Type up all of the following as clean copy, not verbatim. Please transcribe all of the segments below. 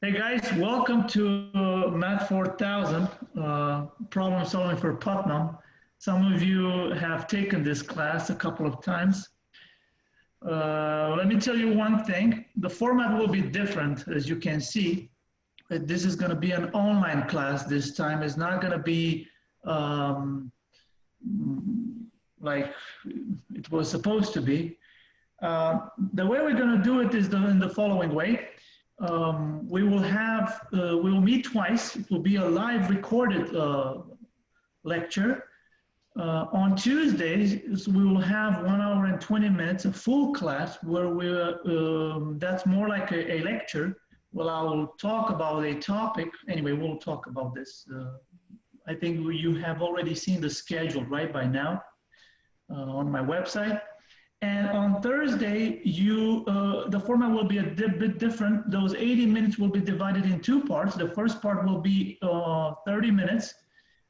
Hey guys, welcome to Math 4000, problem solving for Putnam. Some of you have taken this class a couple of times. Let me tell you one thing. The format will be different, as you can see. This is going to be an online class this time. It's not going to be like it was supposed to be. The way we're going to do it is in the following way. We will meet twice. It will be a live recorded lecture. On Tuesdays, we will have 1 hour and 20 minutes, a full class where that's more like a lecture. Well, I will talk about a topic. Anyway, we'll talk about this. I think you have already seen the schedule, right, by now on my website. And on Thursday, the format will be a bit different. Those 80 minutes will be divided in two parts. The first part will be 30 minutes,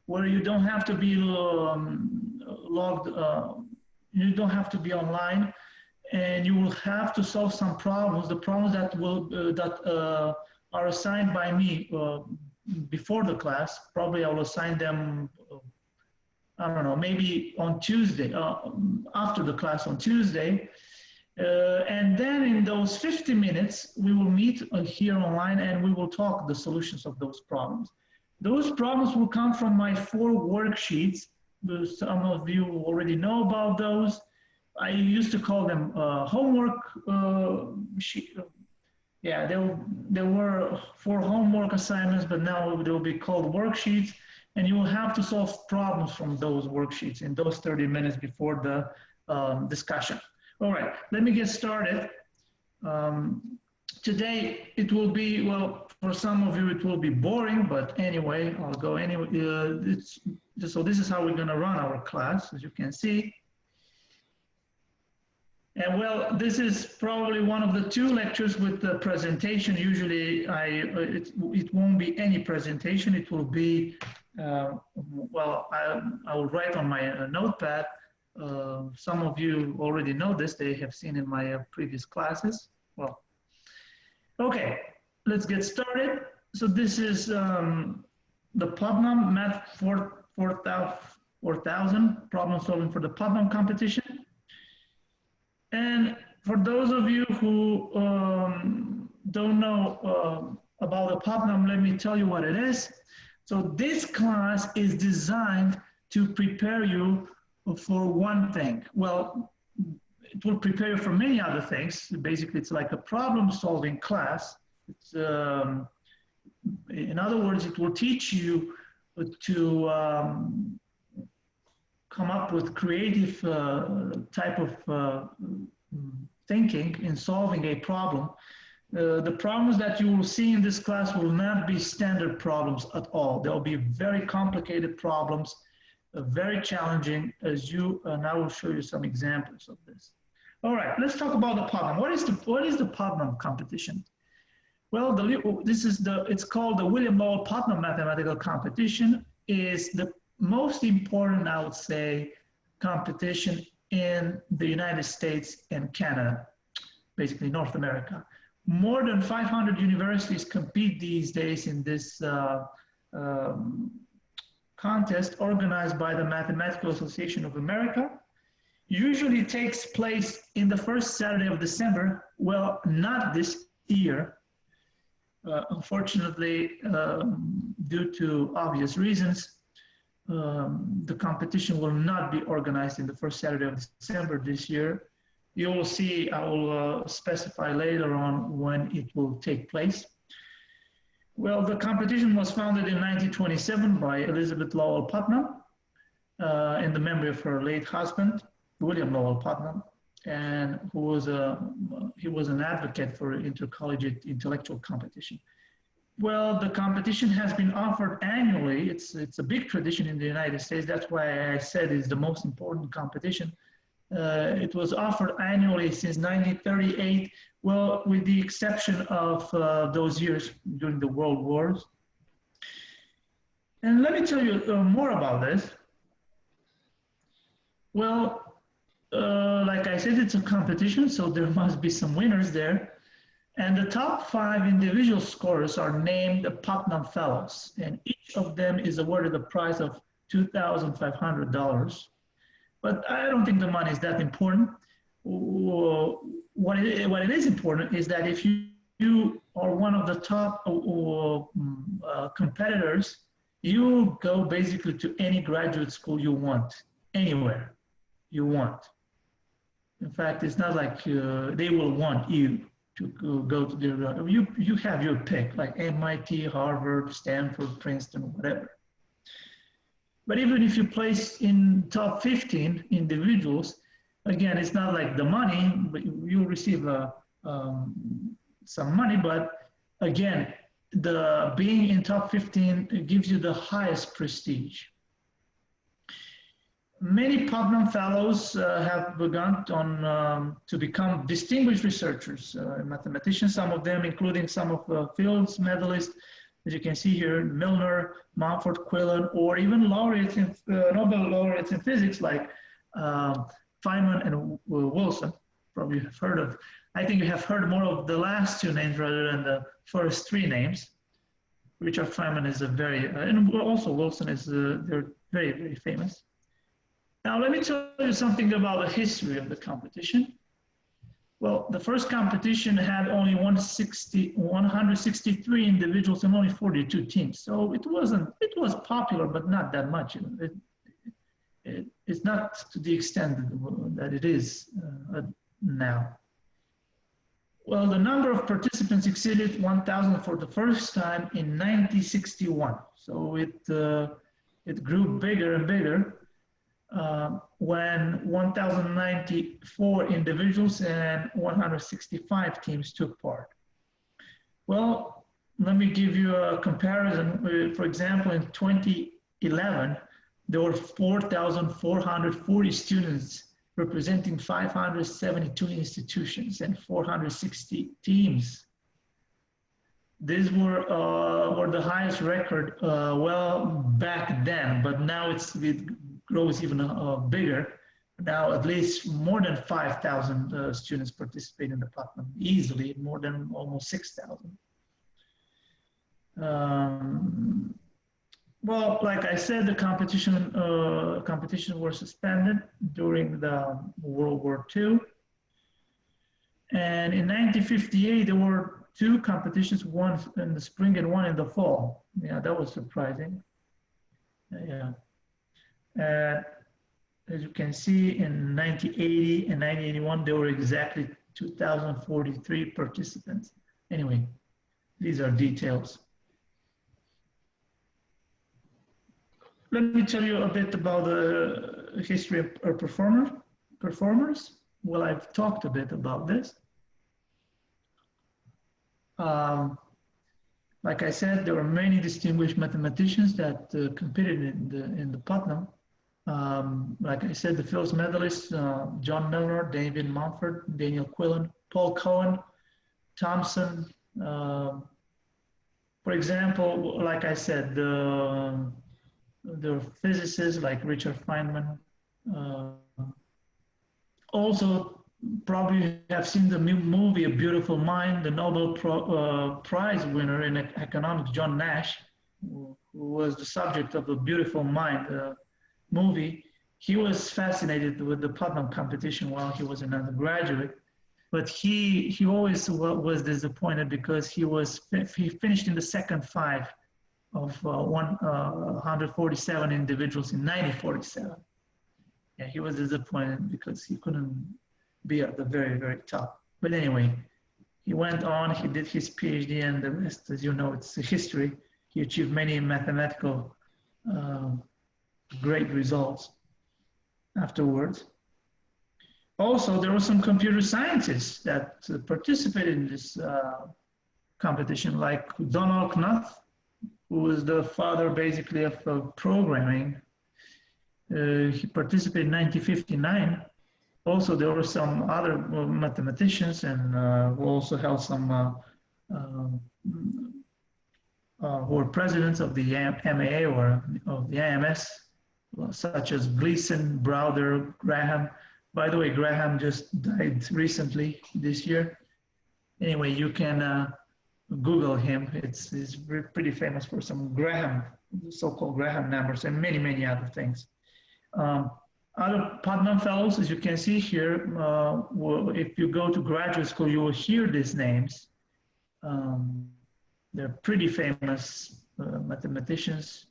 where you don't have to be logged, you don't have to be online, and you will have to solve some problems. The problems that are assigned by me before the class. Probably I will assign them. I don't know, maybe on Tuesday, after the class on Tuesday. And then in those 50 minutes, we will meet here online and we will talk the solutions of those problems. Those problems will come from my 4 worksheets. Some of you already know about those. I used to call them homework sheet. Yeah, there were 4 homework assignments, but now they will be called worksheets. And you will have to solve problems from those worksheets in those 30 minutes before the discussion. All right, let me get started. Today, it will be, well, for some of you, it will be boring, but anyway, I'll go anyway. So this is how we're gonna run our class, as you can see. And well, this is probably one of the 2 lectures with the presentation. Usually, it won't be any presentation. It will be, well, I will write on my notepad. Some of you already know this. They have seen in my previous classes. Well, okay, let's get started. So this is the Putnam Math 4000 problem solving for the Putnam competition. And for those of you who don't know about the Putnam, let me tell you what it is. So this class is designed to prepare you for one thing. Well, it will prepare you for many other things. Basically, it's like a problem-solving class. It's, in other words, it will teach you to come up with creative type of thinking in solving a problem. The problems that you will see in this class will not be standard problems at all. They'll be very complicated problems, very challenging, as you, and I will show you some examples of this. All right, let's talk about the Putnam. What is the Putnam competition? Well, it's called the William Lowell Putnam Mathematical Competition. Is the most important, I would say, competition in the United States and Canada, basically North America. More than 500 universities compete these days in this contest organized by the Mathematical Association of America. Usually takes place in the first Saturday of December. Well, not this year. Unfortunately, due to obvious reasons, the competition will not be organized in the first Saturday of December this year. You will see, I will specify later on when it will take place. Well, the competition was founded in 1927 by Elizabeth Lowell Putnam in the memory of her late husband, William Lowell Putnam, and he was an advocate for intercollegiate intellectual competition. Well, the competition has been offered annually. It's a big tradition in the United States. That's why I said it's the most important competition. It was offered annually since 1938, well, with the exception of those years during the World Wars. And let me tell you more about this. Well, like I said, it's a competition, so there must be some winners there. And the top 5 individual scorers are named the Putnam Fellows, and each of them is awarded a prize of $2,500. But I don't think the money is that important. What it is important is that if you are one of the top competitors, you go basically to any graduate school you want, anywhere you want. In fact, it's not like they will want you to go to their, you have your pick, like MIT, Harvard, Stanford, Princeton, whatever. But even if you place in top 15 individuals, again, it's not like the money, but you'll receive some money, but again, the being in top 15 gives you the highest prestige. Many Putnam Fellows have begun to become distinguished researchers, mathematicians, some of them including some of the Fields medalists, as you can see here, Milner, Mumford, Quillen, or even laureates in, Nobel laureates in physics like Feynman and Wilson. Probably have heard of, I think you have heard more of the last 2 names rather than the first 3 names. Richard Feynman is a very, and also Wilson is, they're very, very famous. Now, let me tell you something about the history of the competition. Well, the first competition had only 163 individuals and only 42 teams. So it was popular, but not that much. It's not to the extent that it is now. Well, the number of participants exceeded 1,000 for the first time in 1961. So it grew bigger and bigger. When 1,094 individuals and 165 teams took part. Well, let me give you a comparison. For example, in 2011, there were 4,440 students representing 572 institutions and 460 teams. These were the highest record, well, back then, but now it grows even bigger. Now at least more than 5,000 students participate in the Putnam, easily more than almost 6,000. Well, like I said, the competition were suspended during the World War II. And in 1958, there were 2 competitions, one in the spring and one in the fall. Yeah, that was surprising. Yeah. As you can see, in 1980 and 1981, there were exactly 2,043 participants. Anyway, these are details. Let me tell you a bit about the history of our performers. Well, I've talked a bit about this. Like I said, there were many distinguished mathematicians that competed in the Putnam. Like I said, the Fields medalists, John Milner, David Mumford, Daniel Quillen, Paul Cohen, Thomson. For example, like I said, the physicists like Richard Feynman. Also, probably have seen the movie A Beautiful Mind, the Nobel Prize winner in economics, John Nash, who was the subject of A Beautiful Mind movie. He was fascinated with the Putnam competition while he was an undergraduate, but he always was disappointed because he finished in the second 5 of 147 individuals in 1947. Yeah, he was disappointed because he couldn't be at the very, very top. But anyway, he went on, he did his PhD, and the rest, as you know, it's history. He achieved many mathematical great results afterwards. Also, there were some computer scientists that participated in this competition, like Donald Knuth, who was the father basically of programming. He participated in 1959. Also, there were some other mathematicians and who also held some, who were presidents of the MAA or of the IMS, such as Gleason, Browder, Graham. By the way, Graham just died recently this year. Anyway, you can Google him. He's pretty famous for some Graham, so-called Graham numbers, and many, many other things. Other Putnam Fellows, as you can see here, if you go to graduate school, you will hear these names. They're pretty famous mathematicians.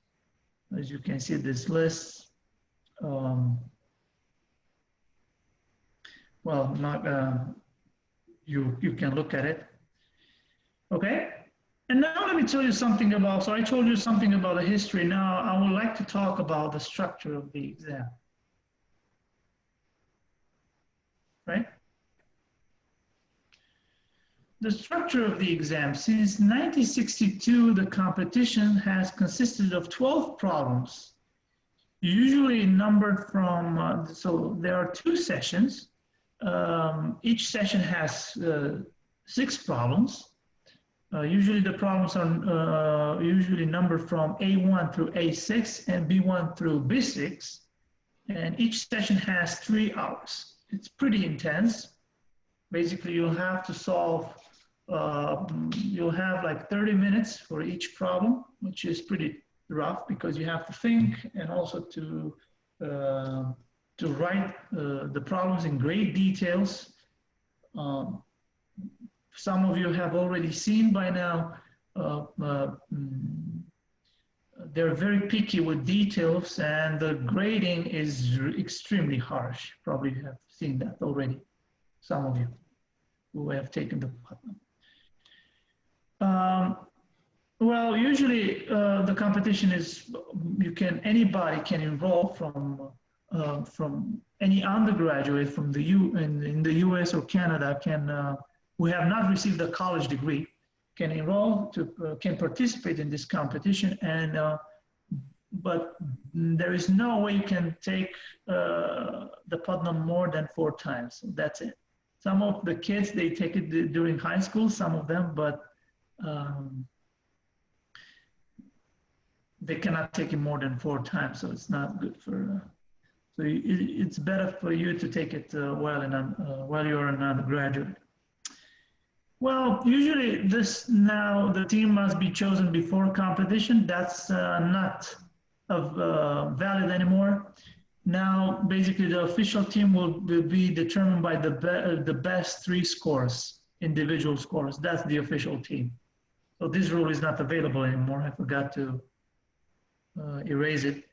As you can see, this list. Well, not you can look at it. Okay. And now let me tell you something about, so I told you something about the history. Now I would like to talk about the structure of the exam. Right? The structure of the exam. Since 1962, the competition has consisted of 12 problems, usually numbered from, so there are 2 sessions. Each session has 6 problems. Usually the problems are usually numbered from A1 through A6 and B1 through B6. And each session has 3 hours. It's pretty intense. Basically, you'll have to solve, you'll have like 30 minutes for each problem, which is pretty rough because you have to think and also to write the problems in great details. Some of you have already seen by now, they're very picky with details, and the grading is extremely harsh. Probably have seen that already, some of you who have taken the Putnam. Well, usually the competition is, anybody can enroll from any undergraduate from the in the US or Canada who have not received a college degree can enroll can participate in this competition, and but there is no way you can take the Putnam more than 4 times. That's it. Some of the kids, they take it during high school, some of them, but they cannot take it more than 4 times, so it's not good for. So it's better for you to take it while you're an undergraduate. Well, usually now the team must be chosen before competition. That's not valid anymore. Now, basically, the official team will be determined by the best 3 scores, individual scores. That's the official team. So this rule is not available anymore. I forgot to erase it.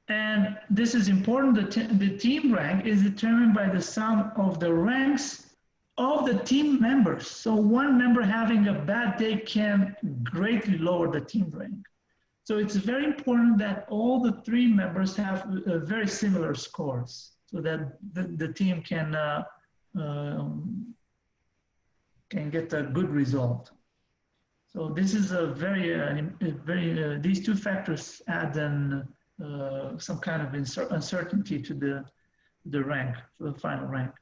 And this is important. The team rank is determined by the sum of the ranks of the team members. So one member having a bad day can greatly lower the team rank. So it's very important that all the 3 members have very similar scores so that the team can get a good result. So this is a very these 2 factors add some kind of uncertainty to the rank, to the final rank.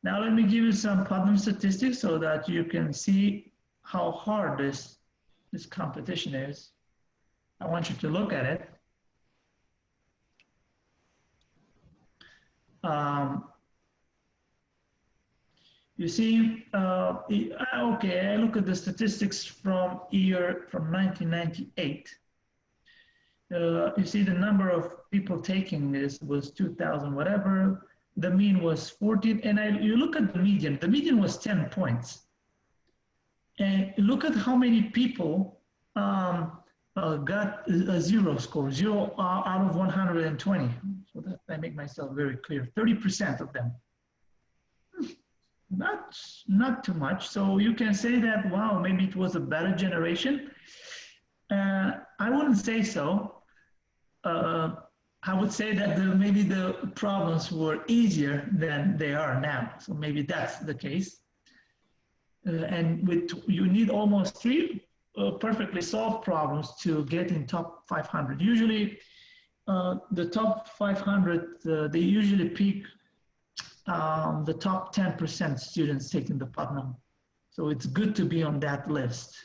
Now let me give you some Putnam statistics so that you can see how hard this competition is. I want you to look at it. You see, okay, I look at the statistics from 1998. You see the number of people taking this was 2,000 whatever. The mean was 14, and you look at the median. The median was 10 points. And look at how many people got a 0 score, 0 out of 120. So that I make myself very clear. 30% of them. Not too much. So you can say that, wow, maybe it was a better generation. I wouldn't say so. I would say that maybe the problems were easier than they are now. So maybe that's the case. And you need almost 3 perfectly solved problems to get in top 500. Usually, the top 500, they usually pick the top 10% students taking the Putnam. So it's good to be on that list,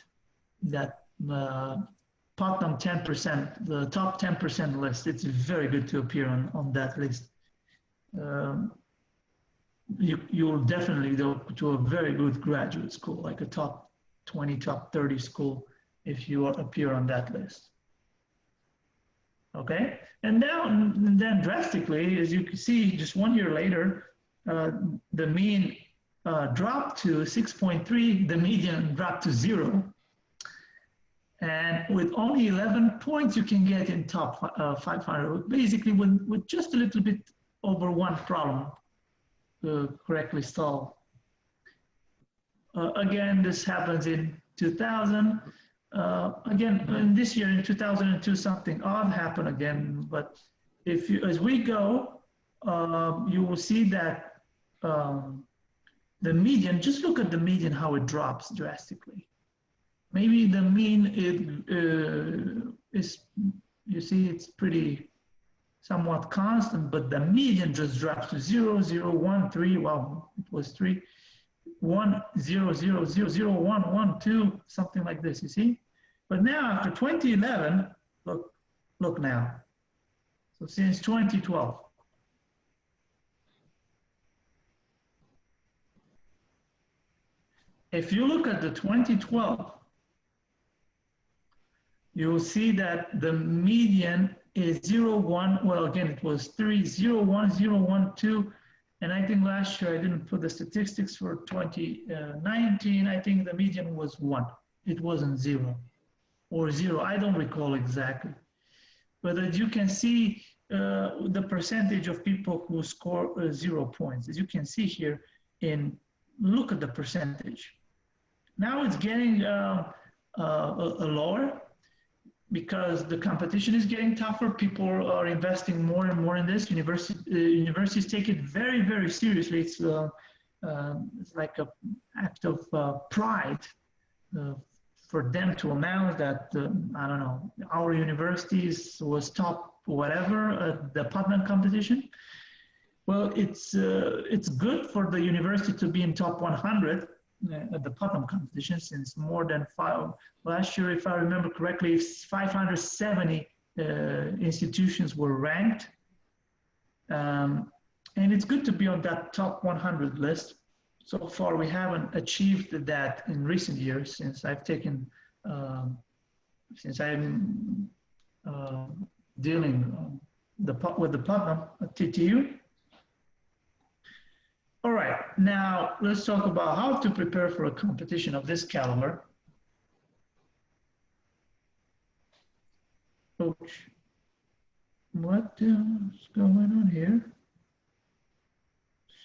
that Putnam 10%, the top 10% list. It's very good to appear on that list. you'll definitely go to a very good graduate school, like a top 20, top 30 school, if you appear on that list. Okay, and then drastically, as you can see, just 1 year later, the mean dropped to 6.3, the median dropped to 0. And with only 11 points, you can get in top 500, basically with just a little bit over one problem correctly solved. Again, this happens in 2000. Again, in this year, in 2002, something odd happened again. But if you, as we go, you will see that the median, just look at the median, how it drops drastically. Maybe the mean is, you see, it's pretty somewhat constant, but the median just drops to 0, 0, 1, 3. Well, it was 3. 1, 0, 0, 0, 0, 1, 1, 2, something like this, you see? But now after 2011, look now. So since 2012. If you look at the 2012, you'll see that the median is 0, 1, well, again, it was 3, 0, 1, 0, 1, 2. And I think last year I didn't put the statistics for 2019. I think the median was 1. It wasn't 0 or 0. I don't recall exactly. But as you can see, the percentage of people who score 0 points, as you can see here, look at the percentage. Now it's getting lower because the competition is getting tougher. People are investing more and more in this. Universities take it very, very seriously. It's like an act of pride for them to announce that, I don't know, our universities was top whatever at the Putnam competition. Well, it's good for the university to be in top 100 at the Putnam competition, since more than last year, if I remember correctly, 570 institutions were ranked. And it's good to be on that top 100 list. So far, we haven't achieved that in recent years since I've taken, since I'm dealing with the Putnam at TTU. All right, now let's talk about how to prepare for a competition of this caliber. Coach, what is going on here?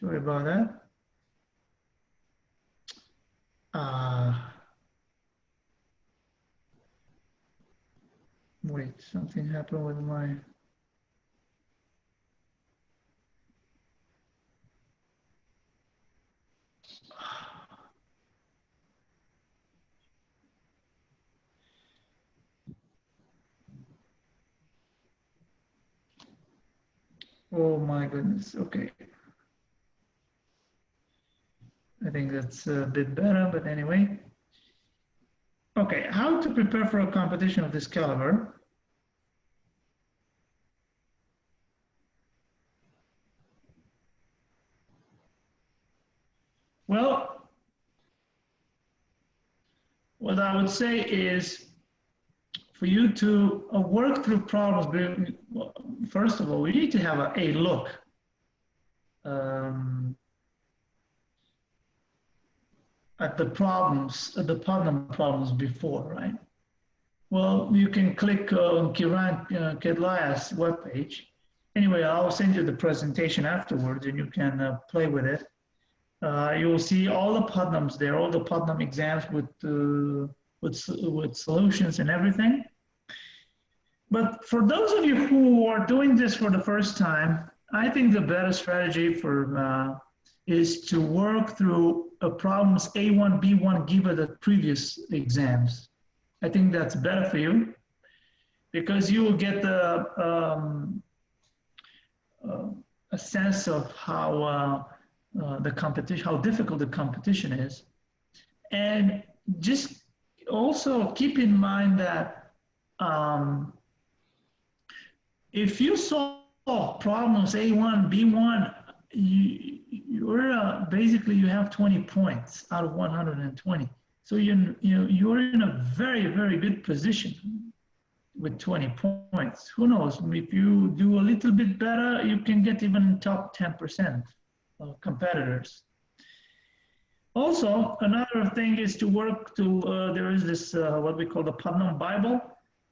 Sorry about that. Wait, something happened with my... Oh my goodness, okay. I think that's a bit better, but anyway. Okay, how to prepare for a competition of this caliber? Well, what I would say is for you to work through problems, first of all, we need to have a look at the problems, at the Putnam problems before, right? Well, you can click on Kiran Kedlaya's webpage. Anyway, I'll send you the presentation afterwards and you can play with it. You will see all the Putnams there, all the Putnam exams with solutions and everything. But for those of you who are doing this for the first time, I think the better strategy for is to work through problems A1, B1 given the previous exams. I think that's better for you because you will get the a sense of how the competition, how difficult the competition is, and just also keep in mind that if you solve problems A1, B1, basically you have 20 points out of 120. So you're in a very, very good position with 20 points. Who knows? If you do a little bit better, you can get even top 10% of competitors. Also, another thing is to work to, there is this, what we call the Putnam Bible,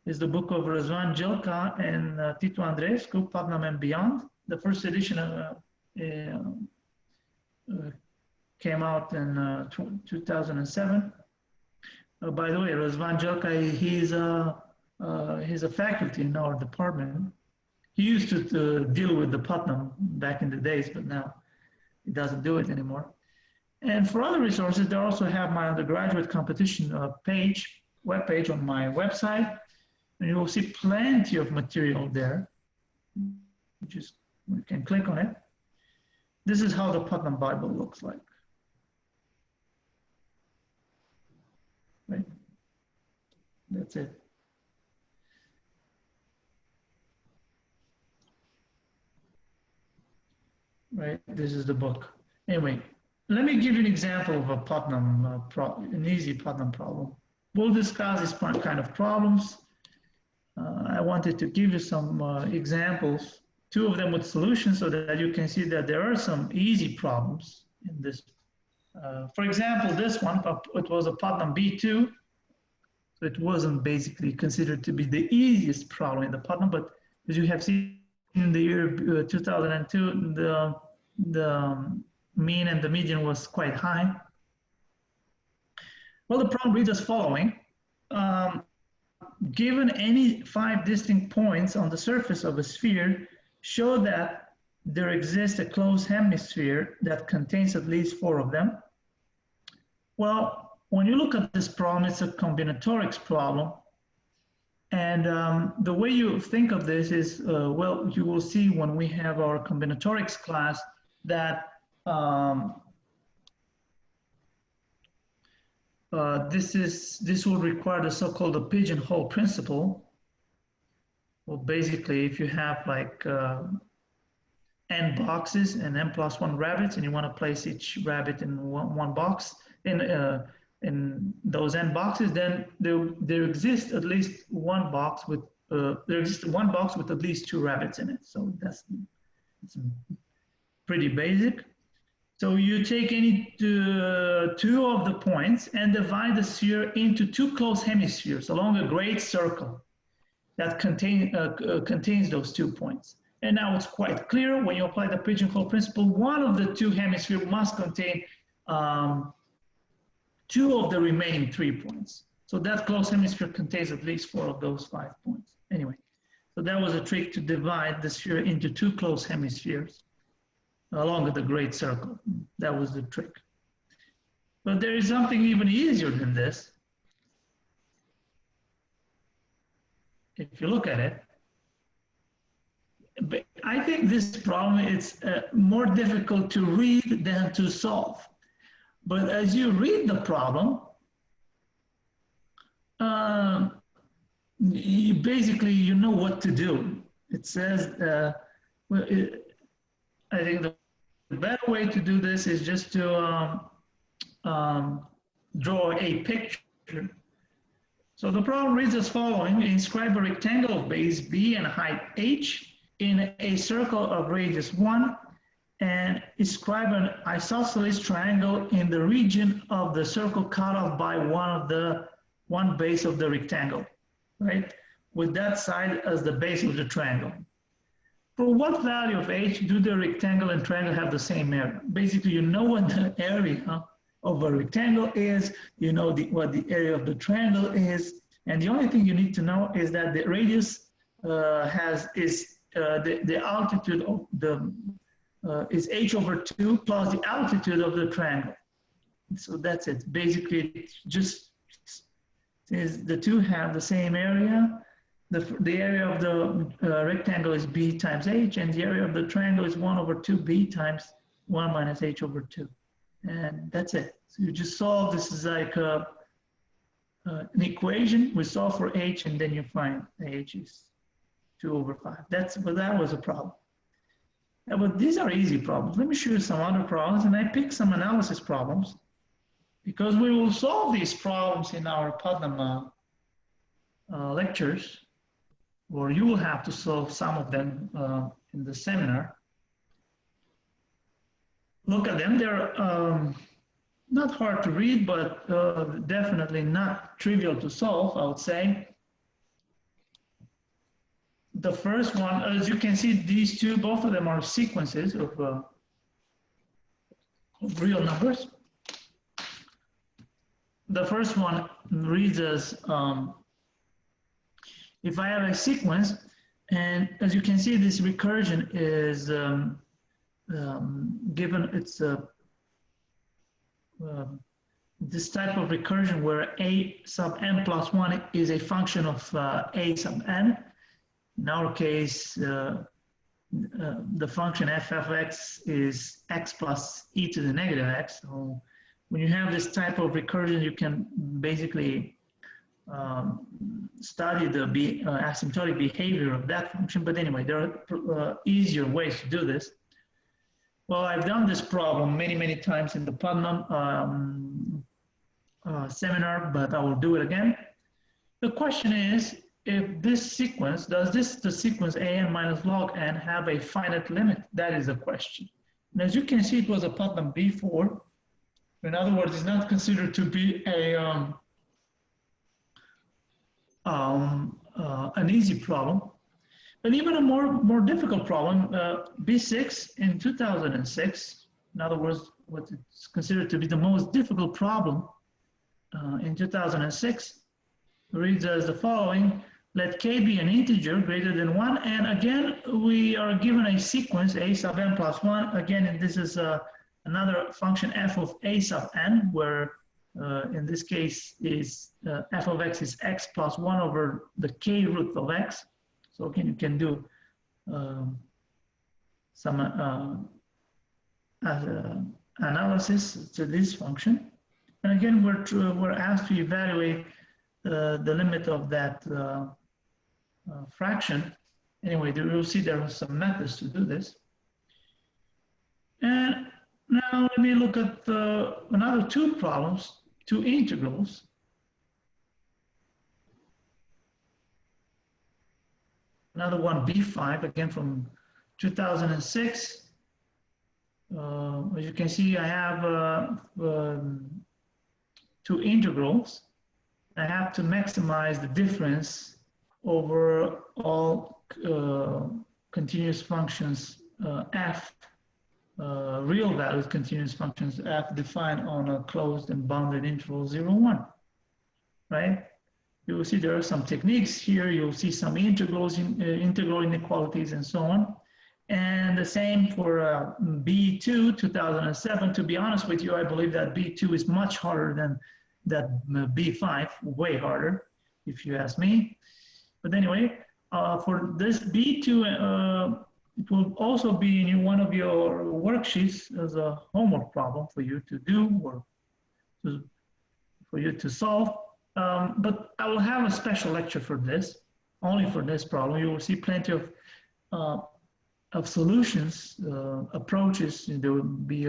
is the book of Răzvan Jelka and Titu Andreescu, Putnam and Beyond. The first edition came out in 2007. By the way, Răzvan Jelka, he's a faculty in our department. He used to deal with the Putnam back in the days, but now he doesn't do it anymore. And for other resources, they also have my undergraduate competition webpage on my website, and you will see plenty of material there. You can click on it. This is how the Putnam Bible looks like. Right? That's it. Right, this is the book. Anyway, let me give you an example of a Putnam, an easy Putnam problem. We'll discuss these kind of problems. I wanted to give you some examples, two of them with solutions, so that you can see that there are some easy problems in this. For example, this one, it was a Putnam B2. So it wasn't basically considered to be the easiest problem in the Putnam, but as you have seen in the year 2002, the mean and the median was quite high. Well, the problem reads as following. Given any 5 distinct points on the surface of a sphere, show that there exists a closed hemisphere that contains at least 4 of them. Well, when you look at this problem, it's a combinatorics problem. And the way you think of this is, well, you will see when we have our combinatorics class that this will require the so-called pigeonhole principle. Well, basically, if you have like n boxes and n+1 rabbits, and you want to place each rabbit in one box in those n boxes, then there exists at least one box with at least 2 rabbits in it. So it's pretty basic. So you take any 2 of the points and divide the sphere into 2 closed hemispheres along a great circle that contains those 2 points. And now it's quite clear when you apply the pigeonhole principle, one of the 2 hemispheres must contain 2 of the remaining 3 points. So that closed hemisphere contains at least 4 of those 5 points. Anyway, so that was a trick to divide the sphere into 2 closed hemispheres along the great circle. That was the trick. But there is something even easier than this. If you look at it, but I think this problem is more difficult to read than to solve. But as you read the problem, you know what to do. It says, I think the better way to do this is just to draw a picture. So the problem reads as following: inscribe a rectangle of base B and height h in a circle of radius 1, and inscribe an isosceles triangle in the region of the circle cut off by one base of the rectangle, right? With that side as the base of the triangle. For what value of h do the rectangle and triangle have the same area? Basically, you know what the area of a rectangle is, you know what the area of the triangle is, and the only thing you need to know is that the radius the altitude of the is h/2 plus the altitude of the triangle. So that's it. Basically, it just is the 2 have the same area. The area of the rectangle is b times h, and the area of the triangle is 1/2b times 1 minus h/2. And that's it. So you just solve, this is like an equation. We solve for h, and then you find h is 2/5. That was a problem. Yeah, but these are easy problems. Let me show you some other problems, and I picked some analysis problems because we will solve these problems in our Putnam lectures, or you will have to solve some of them in the seminar. Look at them. They're not hard to read, but definitely not trivial to solve, I would say. The first one, as you can see, these two, both of them are sequences of real numbers. The first one reads as, if I have a sequence, and as you can see, this recursion is given, it's this type of recursion where a sub n plus 1 is a function of a sub n. In our case, the function f of x is x plus e to the negative x. So when you have this type of recursion, you can basically study the asymptotic behavior of that function. But anyway, there are easier ways to do this. Well, I've done this problem many, many times in the Putnam seminar, but I will do it again. The question is, if this sequence, does the sequence an minus log n have a finite limit? That is the question. And as you can see, it was a Putnam B4. In other words, it's not considered to be an easy problem. But even a more difficult problem, B6 in 2006, in other words, what is considered to be the most difficult problem in 2006, reads as the following: let k be an integer greater than 1, and again, we are given a sequence, a sub n plus 1, again, and this is another function f of a sub n, where in this case is f of x is x plus 1 over the k root of x. So again, you can do some analysis to this function. And again, we're asked to evaluate the limit of that fraction. Anyway, you'll see there are some methods to do this. And now let me look at another two problems, two integrals. Another one, B5, again from 2006. As you can see, I have two integrals. I have to maximize the difference over all continuous functions f, real valued continuous functions f defined on a closed and bounded interval 0, 1, right? You will see there are some techniques here. You'll see some integrals, integral inequalities, and so on. And the same for B2, 2007. To be honest with you, I believe that B2 is much harder than that B5, way harder, if you ask me. But anyway, for this B2, it will also be in one of your worksheets as a homework problem for you to do or for you to solve. But I will have a special lecture for this, only for this problem. You will see plenty of solutions, approaches. There will be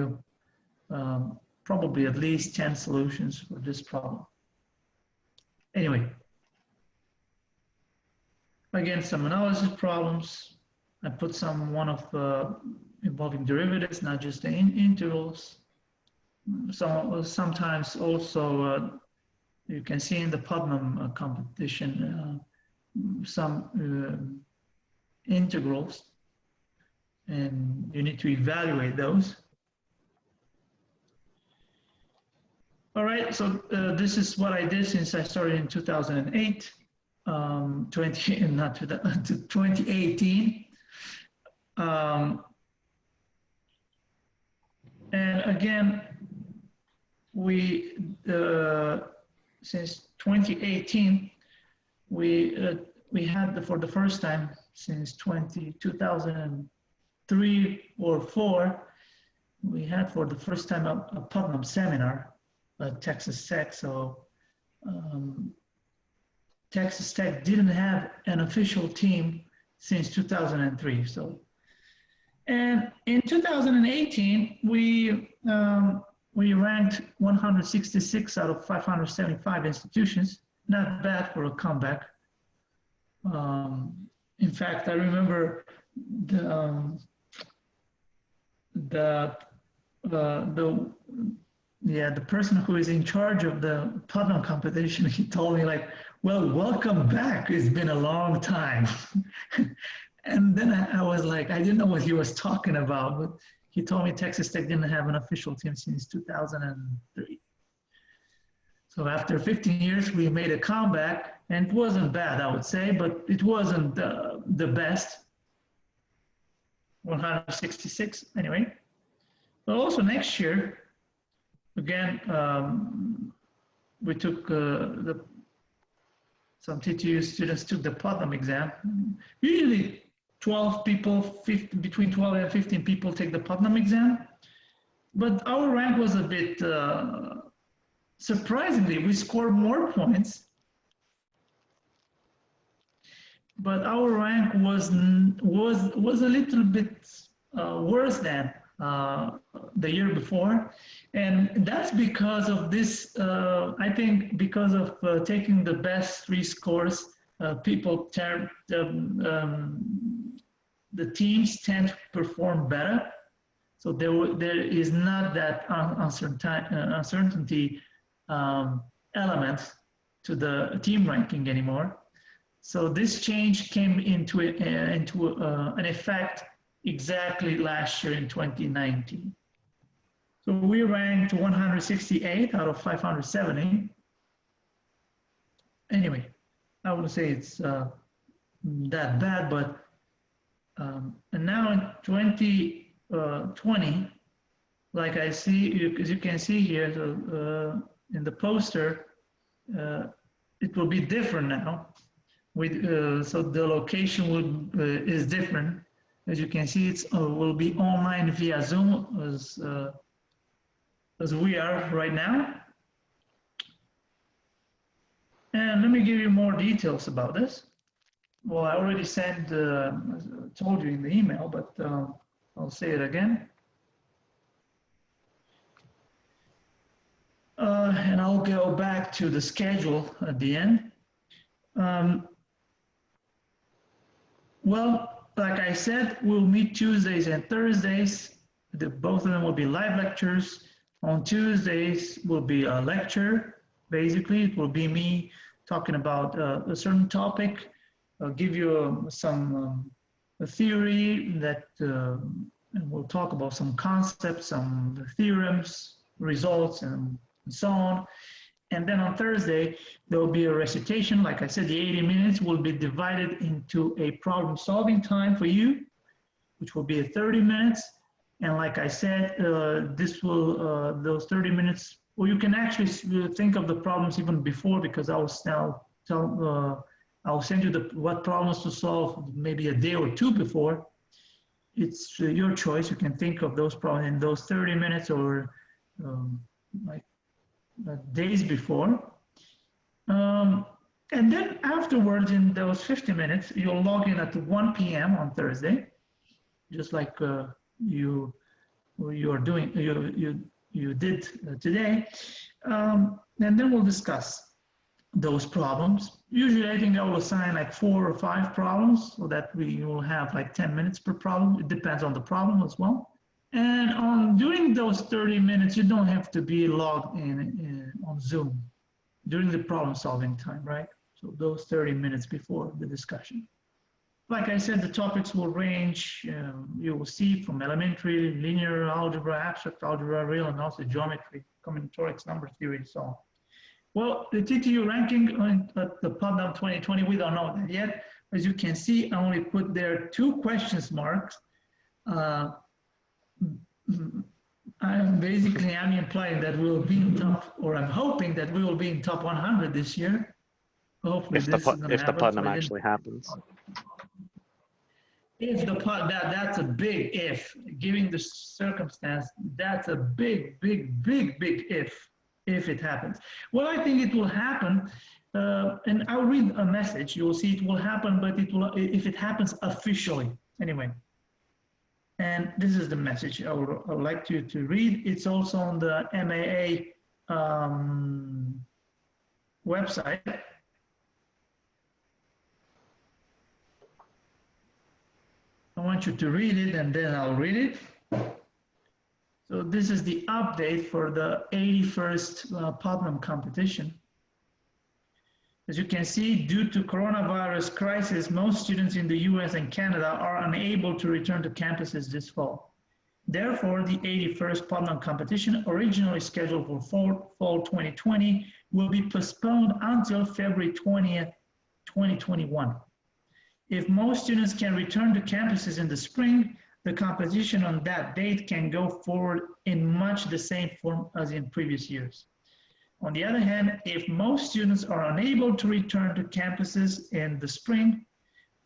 probably at least 10 solutions for this problem. Anyway, again, some analysis problems. I put one of involving derivatives, not just the integrals. Sometimes also you can see in the Putnam competition some integrals, and you need to evaluate those. All right, so this is what I did since I started in 2008, 2018. And again, we since 2018, we had for the first time since 2003 or 4, we had for the first time a Putnam seminar at Texas Tech. So Texas Tech didn't have an official team since 2003. So And in 2018, we ranked 166 out of 575 institutions. Not bad for a comeback. In fact, I remember the the the the person who is in charge of the Putnam competition. He told me like, "Well, welcome back. It's been a long time." And then I was like, I didn't know what he was talking about, but he told me Texas Tech didn't have an official team since 2003. So after 15 years, we made a comeback, and it wasn't bad, I would say, but it wasn't the best. 166 anyway. But also next year, again, we took some TTU students took the Putnam exam. Usually 12 people, between 12 and 15 people take the Putnam exam. But our rank was a bit, surprisingly, we scored more points. But our rank was a little bit worse than the year before. And that's because of this, I think because of taking the best three scores, people tend, the teams tend to perform better. So there is not that uncertainty element to the team ranking anymore. So this change came into an effect exactly last year in 2019. So we ranked 168 out of 570. Anyway, I wouldn't say it's that bad, but and now in 2020, like I see, as you can see here, so, in the poster, it will be different now. So the location is different. As you can see, it will be online via Zoom as we are right now. And let me give you more details about this. Well, I already told you in the email, but I'll say it again. And I'll go back to the schedule at the end. Well, like I said, we'll meet Tuesdays and Thursdays. Both of them will be live lectures. On Tuesdays will be a lecture. Basically, it will be me talking about a certain topic. I'll give you some theory that, and we'll talk about some concepts, some theorems, results, and so on. And then on Thursday, there will be a recitation. Like I said, the 80 minutes will be divided into a problem-solving time for you, which will be 30 minutes. And like I said, those 30 minutes, well, you can actually think of the problems even before, because I'll send you what problems to solve maybe a day or two before. It's your choice. You can think of those problems in those 30 minutes or like days before. And then afterwards, in those 50 minutes, you'll log in at 1 p.m. on Thursday, just like you did today. And then we'll discuss those problems. Usually I think I will assign like 4 or 5 problems so that we will have like 10 minutes per problem. It depends on the problem as well. And during those 30 minutes, you don't have to be logged in on Zoom during the problem solving time, right? So those 30 minutes before the discussion. Like I said, the topics will range, you will see, from elementary, linear algebra, abstract algebra, real and also geometry, combinatorics, number theory, and so on. Well, the TTU ranking at the Putnam 2020, we don't know that yet. As you can see, I only put there 2 question marks. I'm implying that we will be in top, or I'm hoping that we will be in top 100 this year. Hopefully if the Putnam actually happens. If that's a big if, given the circumstance, that's a big if it happens. Well, I think it will happen, and I'll read a message. You will see it will happen, but it will if it happens officially anyway. And this is the message I would like you to read. It's also on the MAA website. I want you to read it and then I'll read it. So this is the update for the 81st Putnam competition. As you can see, due to coronavirus crisis, most students in the US and Canada are unable to return to campuses this fall. Therefore, the 81st Putnam competition, originally scheduled for fall 2020, will be postponed until February 20th, 2021. If most students can return to campuses in the spring, the competition on that date can go forward in much the same form as in previous years. On the other hand, if most students are unable to return to campuses in the spring,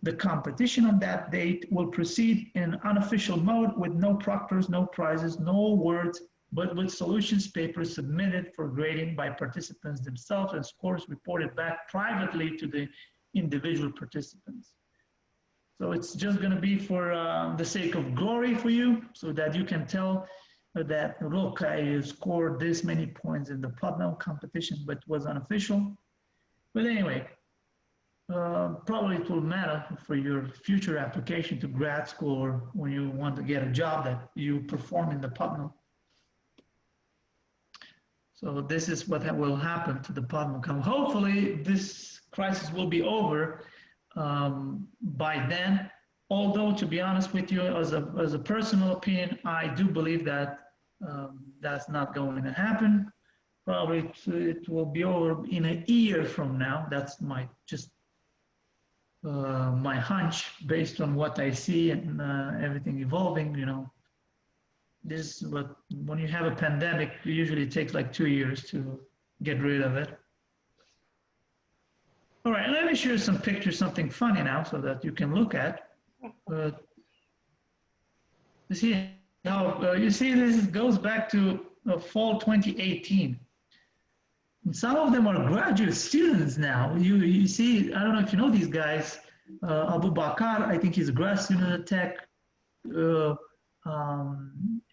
the competition on that date will proceed in unofficial mode with no proctors, no prizes, no awards, but with solutions papers submitted for grading by participants themselves and scores reported back privately to the individual participants. So it's just going to be for the sake of glory for you, so that you can tell that, look, I scored this many points in the Putnam competition, but it was unofficial. But anyway, probably it will matter for your future application to grad school or when you want to get a job that you perform in the Putnam. So this is what will happen to the Putnam. Hopefully this crisis will be over by then. Although, to be honest with you, as a personal opinion, I do believe that that's not going to happen. Probably it will be over in a year from now. That's my my hunch based on what I see and everything evolving. You know, this is what, when you have a pandemic, it usually takes like 2 years to get rid of it. All right, let me show you some pictures, something funny now, so that you can look at. You see how you see this goes back to fall 2018. And some of them are graduate students now. You see, I don't know if you know these guys. Abu Bakar, I think he's a grad student at Tech.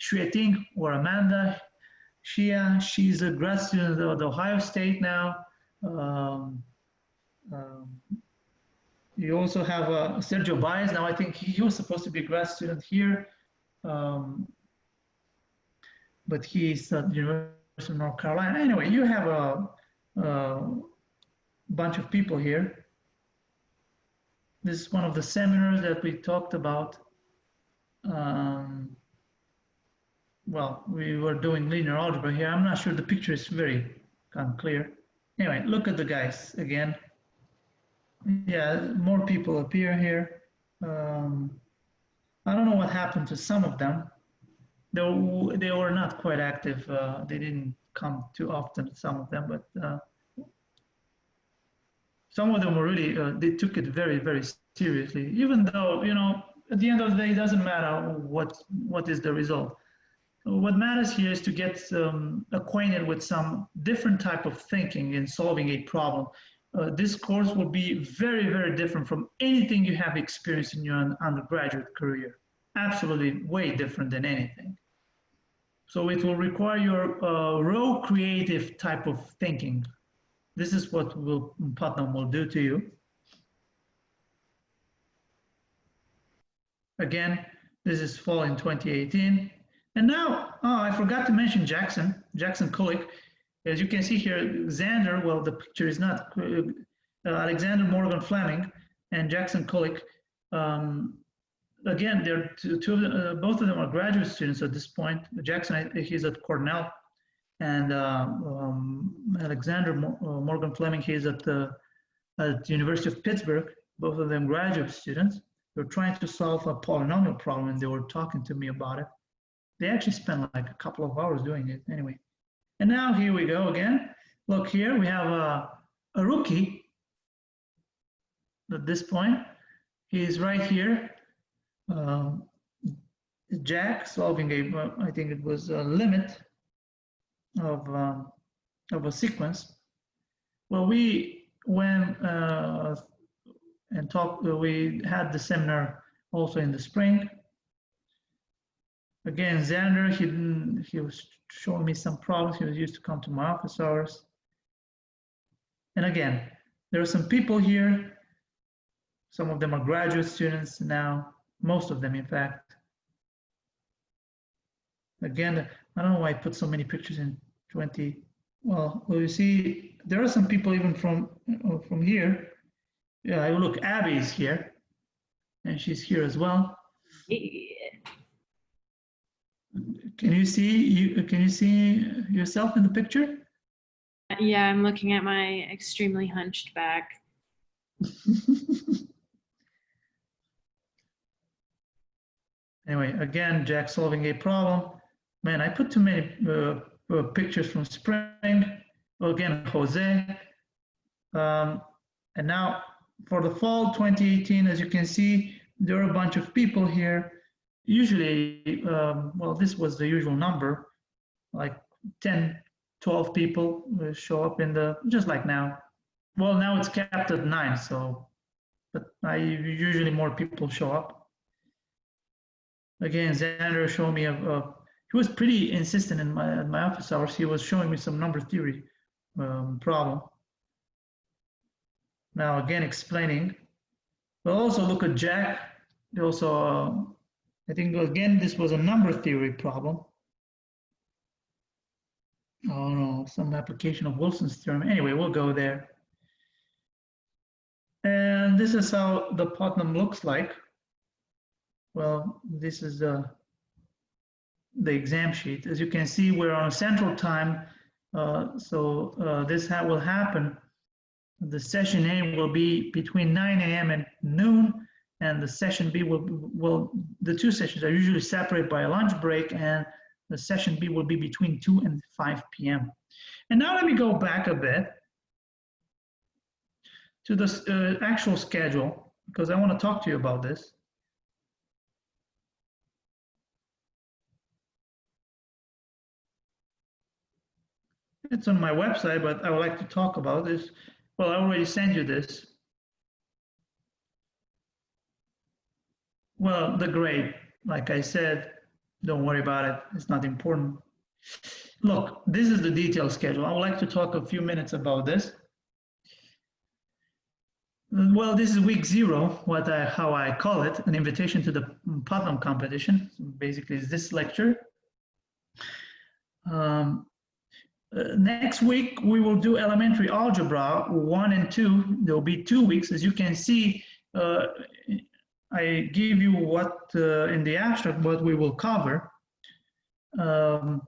Xueting or Amanda Shia, she's a grad student at Ohio State now. You also have Sergio Baez. Now I think he was supposed to be a grad student here, but he's at the University of North Carolina. Anyway, you have a bunch of people here. This is one of the seminars that we talked about. Well, we were doing linear algebra here. I'm not sure the picture is very clear. Anyway, look at the guys again. Yeah, more people appear here. I don't know what happened to some of them. They were not quite active. They didn't come too often, some of them, but some of them were really, they took it very, very seriously, even though, you know, at the end of the day, it doesn't matter what is the result. What matters here is to get acquainted with some different type of thinking in solving a problem. This course will be very, very different from anything you have experienced in your undergraduate career. Absolutely way different than anything. So it will require your raw creative type of thinking. This is what Putnam will do to you. Again, this is fall in 2018. And now, I forgot to mention Jackson Kulik. As you can see here, Xander, well, the picture is not, Alexander Morgan Fleming and Jackson Kulik. Again, they're both of them are graduate students at this point. Jackson, he's at Cornell, and Alexander Morgan Fleming, he's at the University of Pittsburgh. Both of them graduate students. They're trying to solve a polynomial problem, and they were talking to me about it. They actually spent like a couple of hours doing it anyway. And now here we go again. Look here, we have a rookie at this point. He's right here. Jack solving I think it was a limit of a sequence. Well, we went and talked. We had the seminar also in the spring. Again, Xander, he was showing me some problems. He was used to come to my office hours. And again, there are some people here. Some of them are graduate students now, most of them, in fact. Again, I don't know why I put so many pictures in 20. Well, you see, there are some people even from here. Yeah, look, Abby's here, and she's here as well. Can you see yourself in the picture? Yeah, I'm looking at my extremely hunched back. Anyway, again, Jack solving a problem. Man, I put too many pictures from spring. Again, Jose. And now for the fall 2018, as you can see, there are a bunch of people here. Usually, well, this was the usual number, like 10, 12 people show up in the, just like now. Well, now it's capped at 9, so, but usually more people show up. Again, Xander showed me he was pretty insistent in my office hours. He was showing me some number theory problem. Now again, explaining. We'll also look at Jack. Also, I think again, this was a number theory problem. Oh no, some application of Wilson's theorem. Anyway, we'll go there. And this is how the Putnam looks like. Well, this is the exam sheet. As you can see, we're on Central Time. This will happen. The session A will be between 9 a.m. and noon, and the session B the two sessions are usually separated by a lunch break, and the session B will be between 2 and 5 p.m. And now let me go back a bit to the actual schedule, because I want to talk to you about this. It's on my website, but I would like to talk about this. Well, I already sent you this. Well, the grade, like I said, don't worry about it. It's not important. Look, this is the detailed schedule. I would like to talk a few minutes about this. Well, this is week 0, how I call it, an invitation to the Putnam Competition. Basically, it's this lecture. Next week, we will do elementary algebra 1 and 2. There will be 2 weeks. As you can see, I give you what in the abstract, what we will cover. And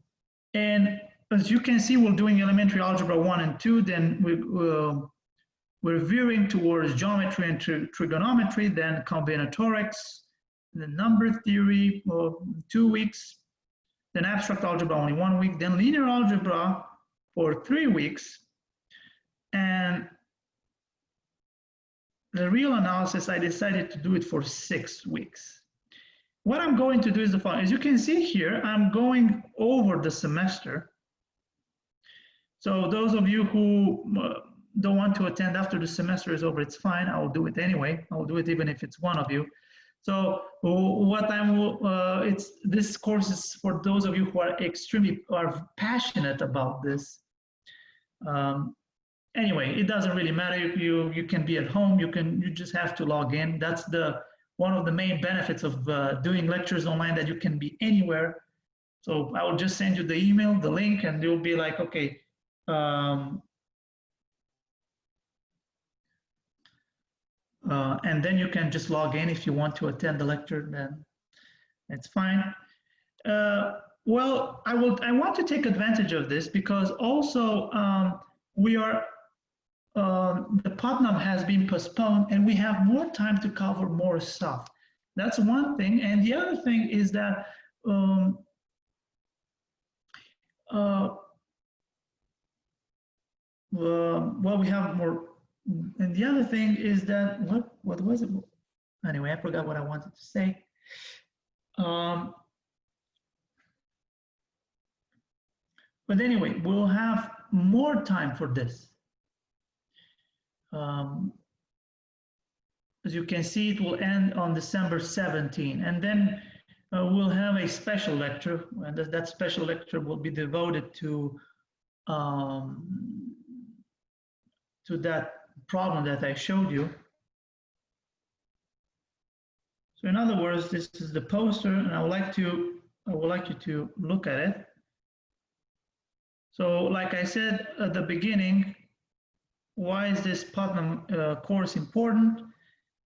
as you can see, we're doing elementary algebra 1 and 2. Then we're veering towards geometry and trigonometry, then combinatorics, then number theory for 2 weeks, then abstract algebra only 1 week, then linear algebra for 3 weeks, and the real analysis, I decided to do it for 6 weeks. What I'm going to do is the following. As you can see here, I'm going over the semester. So those of you who don't want to attend after the semester is over, it's fine. I'll do it anyway. I'll do it even if it's one of you. So what this course is for those of you who are passionate about this. Anyway, it doesn't really matter. You can be at home. You just have to log in. That's one of the main benefits of doing lectures online, that you can be anywhere. So I will just send you the email, the link, and you'll be like, okay. And then you can just log in if you want to attend the lecture. Then it's fine. Well, I want to take advantage of this because also the Putnam has been postponed and we have more time to cover more stuff. That's one thing. And the other thing is that well, we have more. And the other thing is that, what was it? Anyway, I forgot what I wanted to say. But anyway, we'll have more time for this. As you can see, it will end on December 17. And then we'll have a special lecture, and that special lecture will be devoted to that problem that I showed you. So in other words, this is the poster, and I would like you to look at it. So like I said at the beginning, why is this Putnam course important?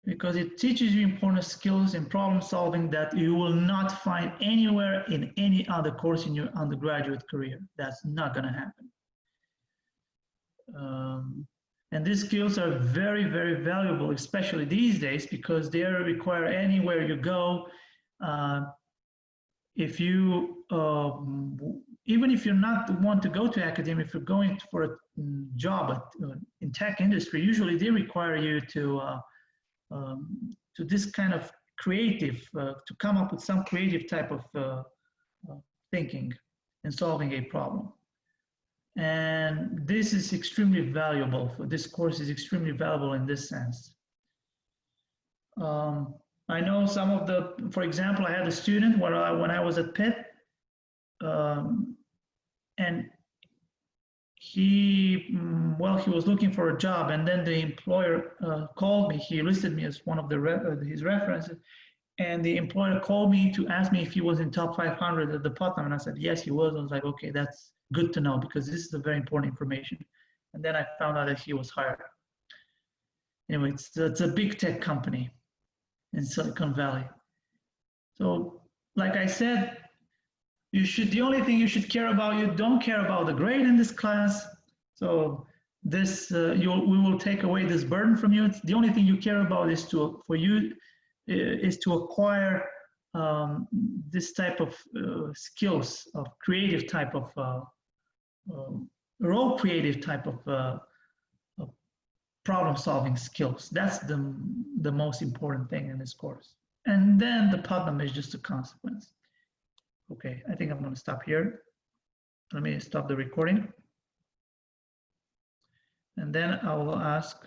Because it teaches you important skills in problem solving that you will not find anywhere in any other course in your undergraduate career. That's not going to happen. And these skills are very, very valuable, especially these days, because they are required anywhere you go. If you, even if you're not the one to go to academia, if you're going for a job in tech industry, usually they require you to this kind of creative, to come up with some creative type of thinking and solving a problem. And this is extremely valuable. This course is extremely valuable in this sense. I know some of the, for example, I had a student when I was at Pitt, and he was looking for a job, and then the employer called me. He listed me as one of his references, and the employer called me to ask me if he was in top 500 at the Putnam, and I said yes, he was. I was like, okay, that's good to know, because this is a very important information. And then I found out that he was hired. Anyway, it's a big tech company in Silicon Valley. So, like I said, the only thing you should care about, you don't care about the grade in this class. So this, we will take away this burden from you. The only thing you care about is to acquire this type of skills, of creative type of, raw creative type of problem solving skills. That's the most important thing in this course. And then the Putnam is just a consequence. Okay, I think I'm going to stop here. Let me stop the recording. And then I will ask,